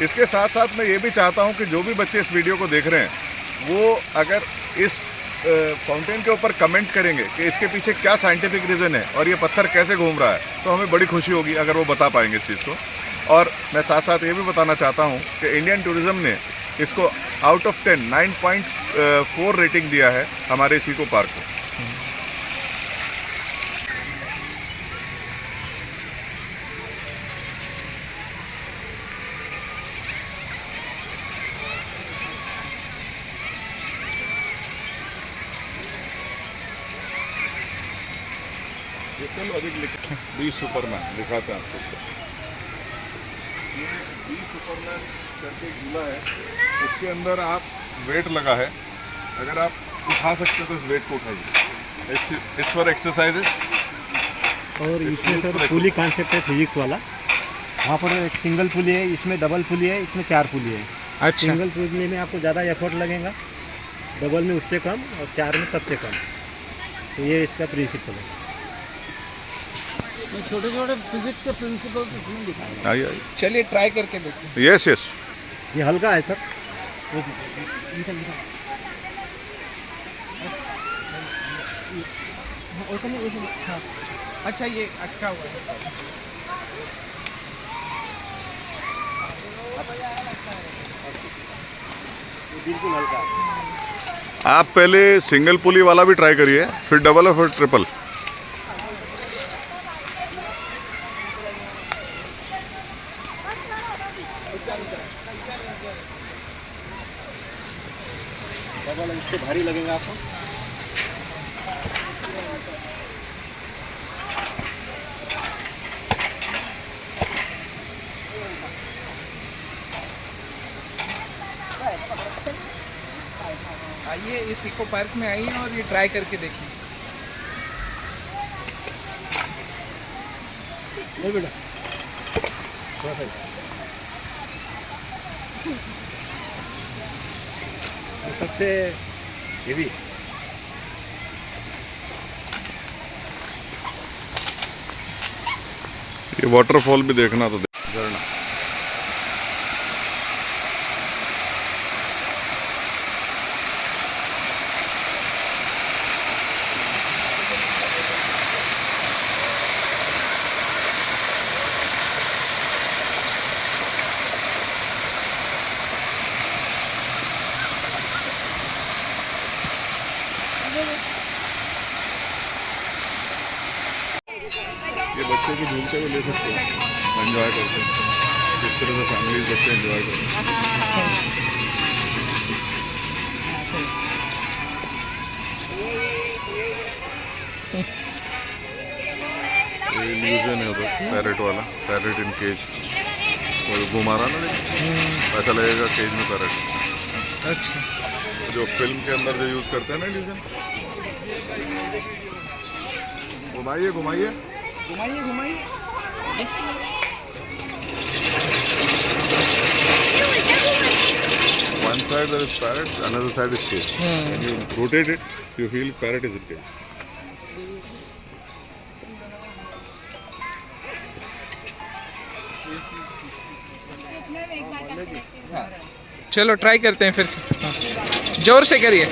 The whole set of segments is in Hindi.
इसके साथ साथ मैं ये भी चाहता हूँ कि जो भी बच्चे इस वीडियो को देख रहे हैं वो अगर इस फाउंटेन के ऊपर कमेंट करेंगे कि इसके पीछे क्या साइंटिफिक रीज़न है और ये पत्थर कैसे घूम रहा है, तो हमें बड़ी खुशी होगी अगर वो बता पाएंगे इस चीज़ को। और मैं साथ साथ ये भी बताना चाहता हूँ कि इंडियन टूरिज़्म ने इसको आउट ऑफ 10 9.4 रेटिंग दिया है हमारे इस इको पार्क को। चलो अधिक लिखा बी सुपरमैन दिखाते हैं आपको। ये बी सुपरमैन करके एक झूला है, उसके अंदर आप वेट लगा है, अगर आप उठा सकते हो तो इस वेट को उठाइए। It's for exercises. और इसमें सर पुली कॉन्सेप्ट है फिजिक्स वाला। वहाँ पर एक सिंगल पुली है, इसमें डबल पुली है, इसमें 4 पुली है। अच्छा। सिंगल पुली में आपको ज़्यादा एफर्ट लगेगा, डबल में उससे कम और 4 में सबसे कम। तो ये इसका प्रिंसिपल है। छोटे छोटे फिजिक्स के प्रिंसिपल इसमें दिखाएंगे। आइए चलिए ट्राई करके देखते हैं। Yes yes. ये हल्का है सर। हाँ। अच्छा ये अच्छा हुआ है। बिल्कुल हल्का है। आप पहले सिंगल पुली वाला भी ट्राई करिए, फिर डबल और फिर ट्रिपल। डबल इससे भारी लगेगा आपको। आइए इस इको पार्क में आइए और ये ट्राई करके देखिए। नहीं बेटा थोड़ा सा सबसे हेवी। ये वाटरफॉल भी देखना तो झरना। ये बच्चे को झूलते हुए ले सकते हैं, एंजॉय करते हैं। इस तरह से फैमिली बच्चे एंजॉय करते हैं। ये इल्यूजन है उधर पैरेट वाला, पैरेट इन केज। वो घुमा रहा ना, ऐसा लगेगा केज में पैरेट। अच्छा। जो फिल्म के अंदर जो यूज़ करते हैं ना illusion. घुमाइए घुमाइए घुमाइए घुमाइए। One side there is parrot, another side is cage. When you rotate it, you feel parrot is in cage. चलो ट्राई करते हैं फिर से। हाँ। जोर से करिए।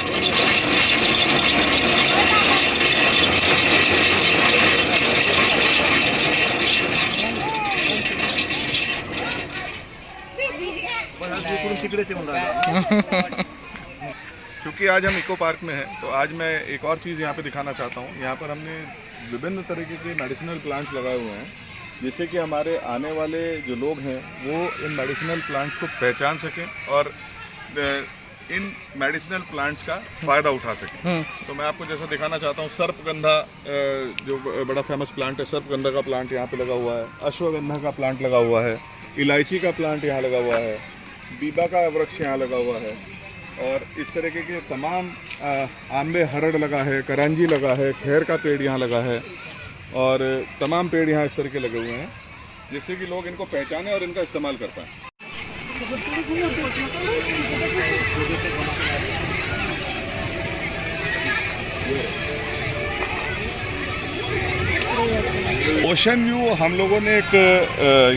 क्योंकि आज हम इको पार्क में हैं, तो आज मैं एक और चीज़ यहाँ पे दिखाना चाहता हूँ। यहाँ पर हमने विभिन्न तरीके के मेडिसिनल प्लांट्स लगाए हुए हैं, जिससे कि हमारे आने वाले जो लोग हैं वो इन मेडिसिनल प्लांट्स को पहचान सकें और इन मेडिसिनल प्लांट्स का फ़ायदा उठा सकें। तो मैं आपको जैसा दिखाना चाहता हूँ, सर्पगंधा जो बड़ा फेमस प्लांट है, सर्पगंधा का प्लांट यहाँ पे लगा हुआ है, अश्वगंधा का प्लांट लगा हुआ है, इलायची का प्लांट यहाँ लगा हुआ है, बीबा का वृक्ष यहाँ लगा हुआ है, और इस तरीके के तमाम आंबे हरड़ लगा है, करांजी लगा है, खैर का पेड़ यहाँ लगा है, और तमाम पेड़ यहाँ इस तरह के लगे हुए हैं, जिससे कि लोग इनको पहचानें और इनका इस्तेमाल कर पाएँ। ओशन व्यू हम लोगों ने एक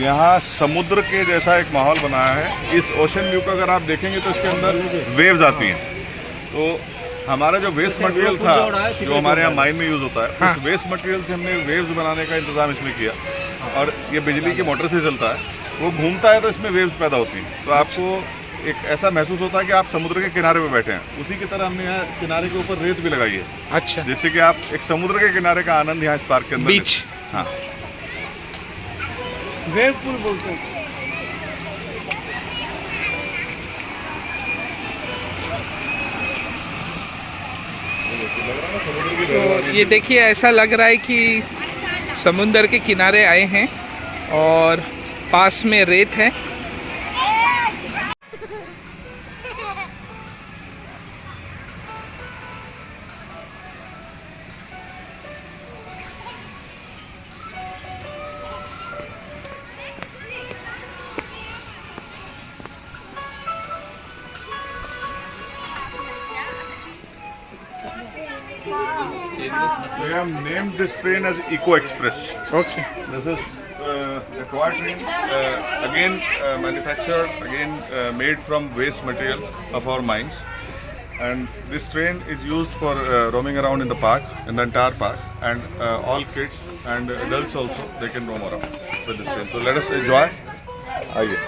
यहाँ समुद्र के जैसा एक माहौल बनाया है। इस ओशन व्यू का अगर आप देखेंगे तो इसके अंदर वेव्स आती हैं। तो हमारा जो वेस्ट मटेरियल था जो हमारे यहाँ माइन में यूज़ होता है, उस वेस्ट मटेरियल से हमने वेव्स बनाने का इंतज़ाम इसमें किया। और ये बिजली की मोटर से चलता है, वो घूमता है तो इसमें वेव्स पैदा होती हैं। तो आपको एक ऐसा महसूस होता है कि आप समुद्र के किनारे पे बैठे हैं। उसी की तरह हमने यहाँ किनारे के ऊपर रेत भी लगाई है। अच्छा, जिससे कि आप एक समुद्र के किनारे का आनंद यहाँ इस पार्क के अंदर बीच। हाँ, वेव पूल बोलते हैं। तो ये देखिए, ऐसा लग रहा है कि समुंदर के किनारे आए हैं और पास में रेत है। We have named this train as Eco Express. Okay, This is a toy train, again manufactured, again made from waste material of our mines. And this train is used for roaming around in the park, in the entire park, and all kids and adults also, they can roam around with this train. So let us enjoy. आइए।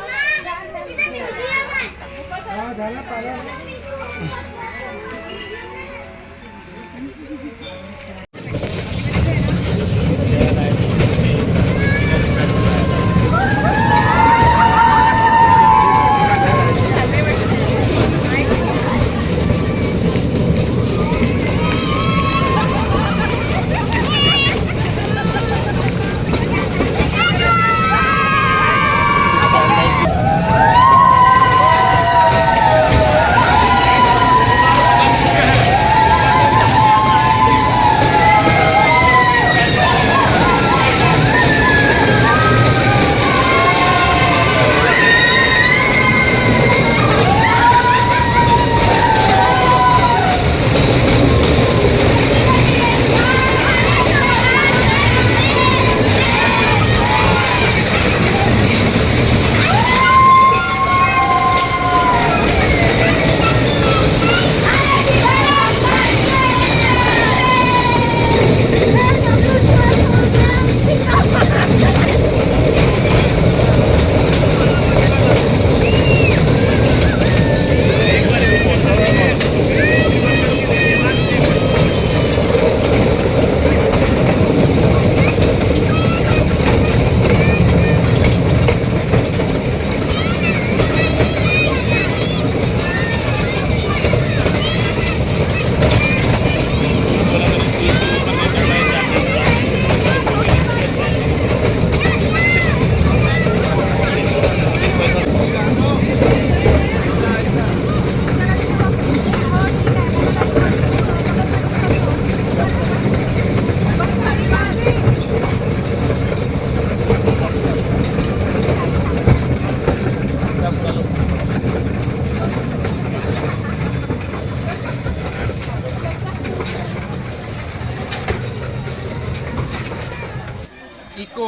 इको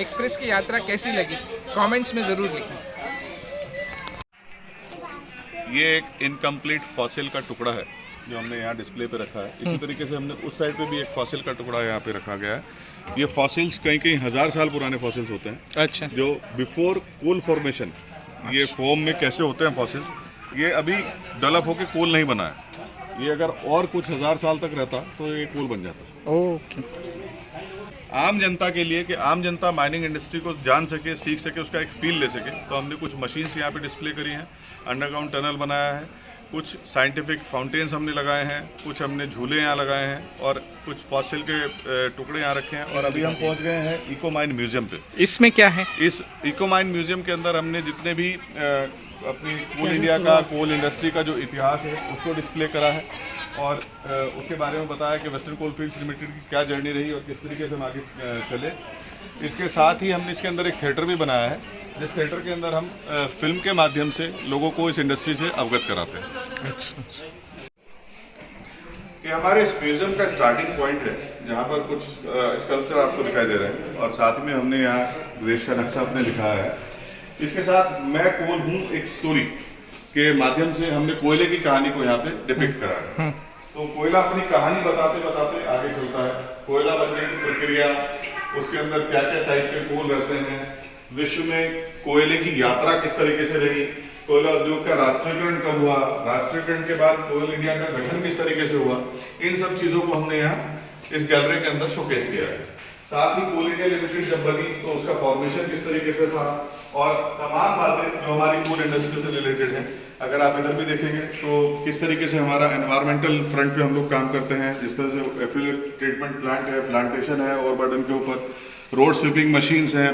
एक्सप्रेस की यात्रा कैसी लगी, कमेंट्स में ज़रूर लिखें। ये एक इनकम्प्लीट फॉसिल का टुकड़ा है जो हमने यहाँ डिस्प्ले पे रखा है। इसी तरीके से हमने उस साइड पे भी एक फॉसिल का टुकड़ा यहाँ पे रखा गया है। ये फॉसिल्स कहीं कहीं 1000 साल पुराने फॉसिल्स होते हैं। अच्छा, जो बिफोर कोल फॉर्मेशन ये फॉर्म में कैसे होते हैं फॉसिल्स, ये अभी डेवलप होके कोल नहीं बना है। ये अगर और कुछ 1000 साल तक रहता तो ये कोल बन जाता। ओके। आम जनता के लिए कि आम जनता माइनिंग इंडस्ट्री को जान सके, सीख सके, उसका एक फील ले सके, तो हमने कुछ मशीन्स यहाँ पे डिस्प्ले करी हैं। अंडरग्राउंड टनल बनाया है, कुछ साइंटिफिक फाउंटेन्स हमने लगाए हैं, कुछ हमने झूले यहाँ लगाए हैं और कुछ फॉसिल के टुकड़े यहाँ रखे हैं। और अभी हम पहुँच गए हैं इको माइन म्यूजियम पे। इसमें क्या है? इस इको माइन म्यूजियम के अंदर हमने जितने भी अपनी कोल इंडिया का, कोल इंडस्ट्री का जो इतिहास है उसको डिस्प्ले करा है और उसके बारे में बताया कि वेस्टर्न कोलफील्ड्स लिमिटेड की क्या जर्नी रही और किस तरीके से हम आगे चले। इसके साथ ही हमने इसके अंदर एक थिएटर भी बनाया है, जिस थिएटर के अंदर हम फिल्म के माध्यम से लोगों को इस इंडस्ट्री से अवगत कराते हैं। ये हमारे इस म्यूजियम का स्टार्टिंग पॉइंट है, जहाँ पर कुछ स्कल्पचर आपको दिखाई दे रहे हैं और साथ में हमने यहाँ देश का नक्शा अपने दिखाया है। इसके साथ मैं कोल हूँ एक स्टोरी के माध्यम से हमने कोयले की कहानी को यहाँ पे डिपिक्ट करा है। तो कोयला अपनी कहानी बताते बताते आगे चलता है, कोयला बनने की प्रक्रिया, उसके अंदर क्या क्या टाइप के कोल रहते हैं, विश्व में कोयले की यात्रा किस तरीके से रही, कोयला उद्योग का राष्ट्रीयकरण कब हुआ, राष्ट्रीयकरण के बाद कोल इंडिया का गठन किस तरीके से हुआ, इन सब चीजों को हमने यहाँ इस गैलरी के अंदर शोकेस किया है। साथ ही कोल इंडिया लिमिटेड जब बनी तो उसका फॉर्मेशन किस तरीके से था और तमाम बातें जो हमारी कोल इंडस्ट्री से रिलेटेड है। अगर आप इधर भी देखेंगे तो किस तरीके से हमारा एनवायरमेंटल फ्रंट पे हम लोग काम करते हैं, जिस तरह से एफ्लुएंट ट्रीटमेंट प्लांट है, प्लांटेशन है और बर्डन के ऊपर रोड स्वीपिंग मशीन्स हैं,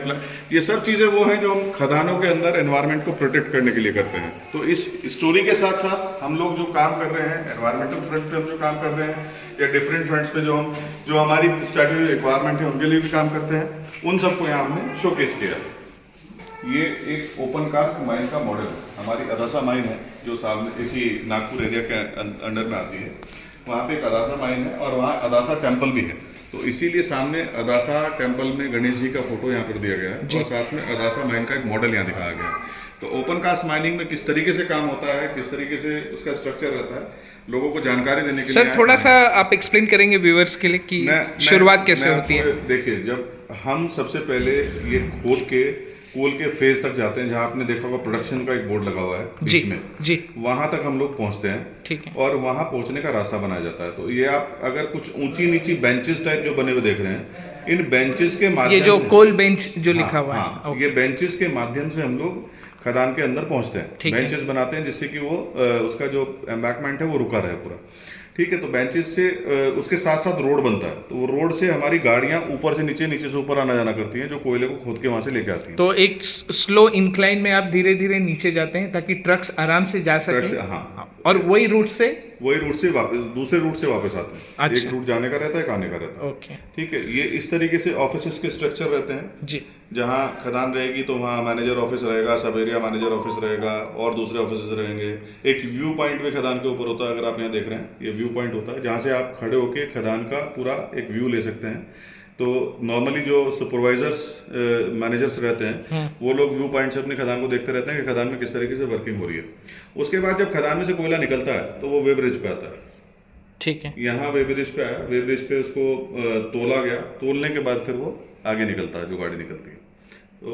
ये सब चीज़ें वो हैं जो हम खदानों के अंदर एनवायरनमेंट को प्रोटेक्ट करने के लिए करते हैं। तो इस स्टोरी के साथ साथ हम लोग जो काम कर रहे हैं एनवायरमेंटल फ्रंट पे हम जो काम कर रहे हैं या डिफरेंट फ्रंट्स पे जो हमारी स्ट्रेटेजिक रिक्वायरमेंट है उनके लिए भी काम करते हैं, उन सबको यहाँ हमने शोकेस किया। ये एक ओपन कास्ट माइन का मॉडल है, हमारी अदासा माइन है जो सामने इसी नागपुर एरिया के अंडर में आती है। वहाँ पे एक अदासा माइन है और वहाँ अदासा टेम्पल भी है, तो इसीलिए सामने अदासा टेम्पल में गणेश जी का फोटो यहाँ पर दिया गया है और साथ में अदासा माइन का एक मॉडल यहाँ दिखाया गया है। तो ओपन कास्ट माइनिंग में किस तरीके से काम होता है, किस तरीके से उसका स्ट्रक्चर रहता है, लोगों को जानकारी देने के लिए। सर थोड़ा सा आप एक्सप्लेन करेंगे व्यूअर्स के लिए कि शुरुआत कैसे होती है? देखिए, जब हम सबसे पहले ये खोद के कोल के फेज तक जाते हैं, जहाँ आपने देखा होगा प्रोडक्शन का एक बोर्ड लगा हुआ है बीच में जी, वहां तक हम लोग पहुंचते हैं, ठीक है, और वहां पहुंचने का रास्ता बनाया जाता है। तो ये आप अगर कुछ ऊंची नीची बेंचेस टाइप जो बने हुए देख रहे हैं, इन बेंचेस के माध्यम ये जो से, कोल बेंच जो लिखा हुआ है, हाँ, ये बेंचेस के माध्यम से हम लोग खदान के अंदर पहुंचते हैं। बेंचेस बनाते हैं जिससे कि वो उसका जो एम्बैकमेंट है वो रुका रहे पूरा, ठीक है। तो बेंचेस से उसके साथ साथ रोड बनता है, तो वो रोड से हमारी गाड़ियां ऊपर से नीचे, नीचे से ऊपर आना जाना करती हैं, जो कोयले को खोद के वहां से लेके आती हैं। तो एक स्लो इंक्लाइन में आप धीरे धीरे नीचे जाते हैं ताकि ट्रक्स आराम से जा सकें। हाँ, और वही रूट से वापस दूसरे रूट से वापस आते हैं। अच्छा। एक रूट जाने का रहता है, एक आने का रहता है, ओके, ठीक है। ये इस तरीके से ऑफिस के स्ट्रक्चर रहते हैं जी। जहाँ खदान रहेगी तो वहाँ मैनेजर ऑफिस रहेगा, सब एरिया मैनेजर ऑफिस रहेगा और दूसरे ऑफिस रहेंगे। एक व्यू पॉइंट भी खदान के ऊपर होता है, अगर आप यहाँ देख रहे हैं, ये व्यू पॉइंट होता है जहाँ से आप खड़े होके खदान का पूरा एक व्यू ले सकते हैं। तो नॉर्मली जो सुपरवाइजर्स मैनेजर्स रहते हैं वो लोग व्यू पॉइंट से अपने खदान को देखते रहते हैं कि खदान में किस तरीके से वर्किंग हो रही है। उसके बाद जब खदान में से कोयला निकलता है तो वो वे ब्रिज पे आता है, ठीक है। यहाँ वे ब्रिज पे आया, वे ब्रिज पे उसको तोला गया, तोलने के बाद फिर वो आगे निकलता है, जो गाड़ी निकलती है। तो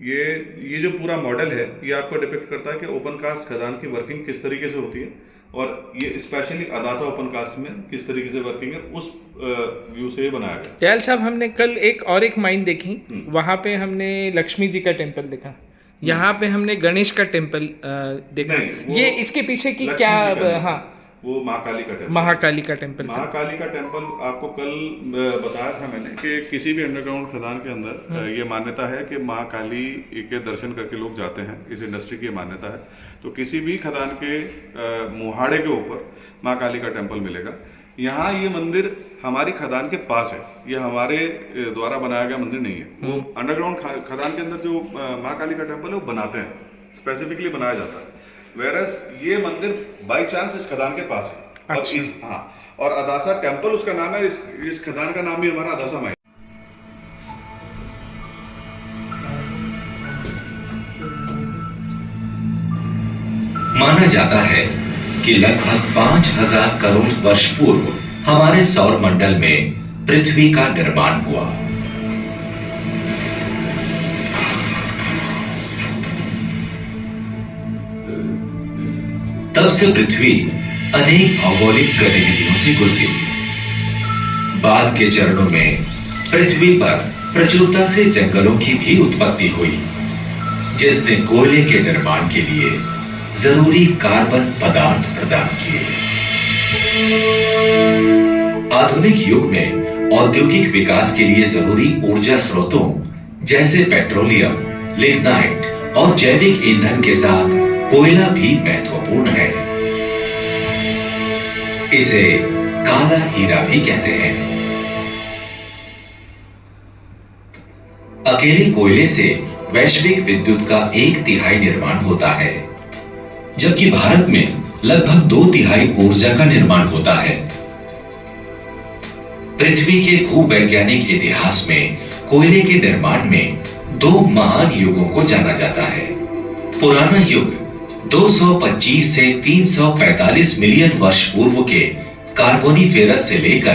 ये जो पूरा मॉडल है ये आपको डिपिक्ट करता है कि ओपन कास्ट खदान की वर्किंग किस तरीके से होती है, और ये स्पेशली अदासा ओपन कास्ट में किस तरीके से वर्किंग है, उस व्यू से बनाया गया। दयाल साहब, हमने कल एक माइन देखी, वहाँ पे हमने लक्ष्मी जी का टेम्पल देखा, यहाँ पे हमने गणेश का टेम्पल देखा। ये इसके पीछे की क्या? हाँ, वो महाकाली का टेम्पल। महाकाली का टेम्पल आपको कल बताया था मैंने कि किसी भी अंडरग्राउंड खदान के अंदर ये मान्यता है कि महाकाली के दर्शन करके लोग जाते हैं, इस इंडस्ट्री की मान्यता है। तो किसी भी खदान के मुहाड़े के ऊपर महाकाली का टेम्पल मिलेगा। यहाँ ये मंदिर हमारी खदान के पास है, ये हमारे द्वारा बनाया गया मंदिर नहीं है। वो अंडरग्राउंड खदान के अंदर जो महाकाली का टेम्पल है वो बनाते हैं, स्पेसिफिकली बनाया जाता है। वेरस ये मंदिर बाई चांस इस खदान के पास है। अच्छा। और अदासा टेम्पल उसका नाम है, इस खदान का नाम भी हमारा अदासा माइन। माना जाता है कि लगभग 5000 करोड़ वर्ष पूर्व हमारे सौर मंडल में पृथ्वी का निर्माण हुआ। तब से पृथ्वी अनेक भौगोलिक गतिविधियों से गुजरी। बाद के चरणों में पृथ्वी पर प्रचुरता से जंगलों की भी उत्पत्ति हुई, जिसने कोयले के निर्माण के लिए जरूरी कार्बन पदार्थ प्रदान किए। आधुनिक युग में औद्योगिक विकास के लिए जरूरी ऊर्जा स्रोतों जैसे पेट्रोलियम, लिग्नाइट और जैविक ईंधन के साथ कोयला भी महत्वपूर्ण है। इसे काला हीरा भी कहते हैं। अकेले कोयले से वैश्विक विद्युत का 1/3 निर्माण होता है, जबकि भारत में लगभग 2/3 ऊर्जा का निर्माण होता है। पृथ्वी के भूवैज्ञानिक इतिहास में कोयले के निर्माण में 2 महान युगों को जाना जाता है। पुराना युग 225 से 345 मिलियन वर्ष पूर्व के कार्बोनिफेरस से लेकर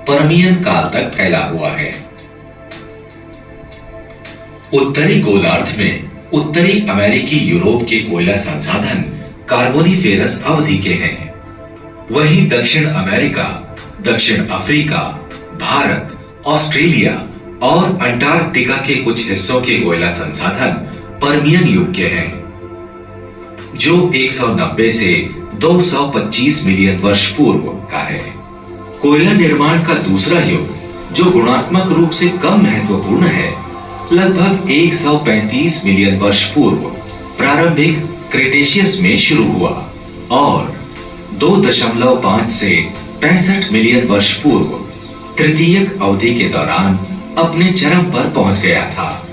पर्मियन काल तक फैला हुआ है। उत्तरी गोलार्ध में उत्तरी अमेरिकी यूरोप के कोयला संसाधन कार्बोनिफेरस अवधि के हैं। वहीं दक्षिण अमेरिका, दक्षिण अफ्रीका, भारत, ऑस्ट्रेलिया और अंटार्कटिका के कुछ हिस्सों के कोयला संसाधन पर्मियन युग के हैं, जो 190 से 225 मिलियन वर्ष पूर्व का है। कोयला निर्माण का दूसरा युग, जो गुणात्मक रूप से कम महत्वपूर्ण है, लगभग 135 मिलियन वर्ष पूर्व प्रारंभिक क्रेटेशियस में शुरू हुआ और 2.5 से 65 मिलियन वर्ष पूर्व तृतीयक अवधि के दौरान अपने चरम पर पहुंच गया था।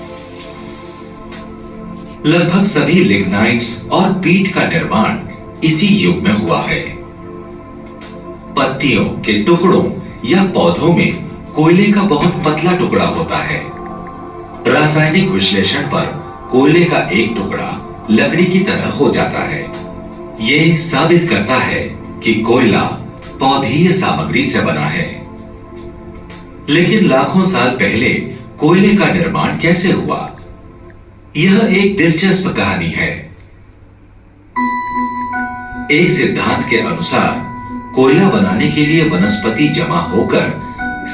लगभग सभी लिग्नाइट्स और पीट का निर्माण इसी युग में हुआ है। पत्तियों के टुकड़ों या पौधों में कोयले का बहुत पतला टुकड़ा होता है। रासायनिक विश्लेषण पर कोयले का एक टुकड़ा लकड़ी की तरह हो जाता है। यह साबित करता है कि कोयला पौधीय सामग्री से बना है। लेकिन लाखों साल पहले कोयले का निर्माण कैसे हुआ? यह एक दिलचस्प कहानी है। एक सिद्धांत के अनुसार कोयला बनाने के लिए वनस्पति जमा होकर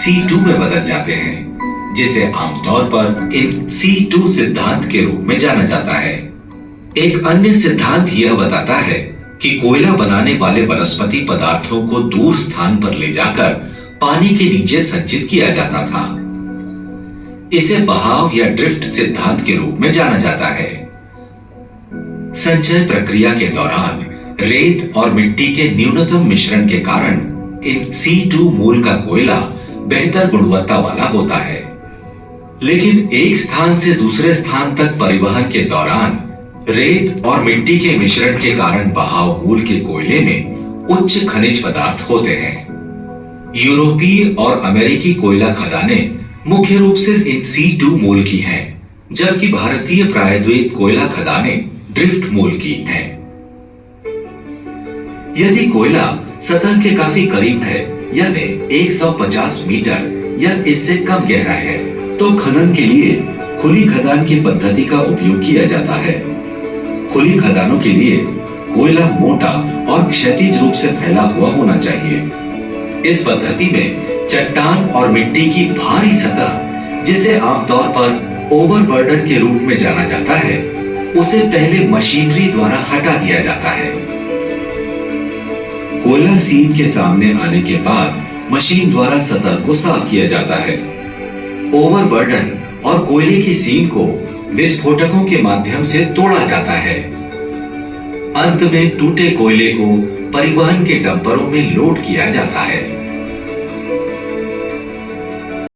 C2 में बदल जाते हैं, जिसे आमतौर पर इन C2 सिद्धांत के रूप में जाना जाता है। एक अन्य सिद्धांत यह बताता है कि कोयला बनाने वाले वनस्पति पदार्थों को दूर स्थान पर ले जाकर पानी के नीचे संचित किया जाता था। इसे बहाव या ड्रिफ्ट सिद्धांत के रूप में जाना जाता है। संचय प्रक्रिया के दौरान रेत और मिट्टी के न्यूनतम मिश्रण के कारण इन C2 मूल का कोयला बेहतर गुणवत्ता वाला होता है। लेकिन एक स्थान से दूसरे स्थान तक परिवहन के दौरान रेत और मिट्टी के मिश्रण के कारण बहाव मूल के कोयले में उच्च खनिज पदार्थ होते हैं। यूरोपीय और अमेरिकी कोयला खदानें मुख्य रूप से इन C2 मूल की हैं, जबकि भारतीय प्रायद्वीप कोयला खदानें ड्रिफ्ट मूल की हैं। यदि कोयला सतह के काफी करीब है, यानी 150 मीटर या इससे कम गहरा है, तो खनन के लिए खुली खदान की पद्धति का उपयोग किया जाता है। खुली खदानों के लिए कोयला मोटा और क्षैतिज रूप से फैला हुआ होना चाहिए। इस पद्धति में चट्टान और मिट्टी की भारी सतह, जिसे आमतौर पर ओवरबर्डन के रूप में जाना जाता है, उसे पहले मशीनरी द्वारा हटा दिया जाता है। कोयला सीम के सामने आने के बाद मशीन द्वारा सतह को साफ किया जाता है। ओवरबर्डन और कोयले की सीम को विस्फोटकों के माध्यम से तोड़ा जाता है। अंत में टूटे कोयले को परिवहन के डंपरों में लोड किया जाता है।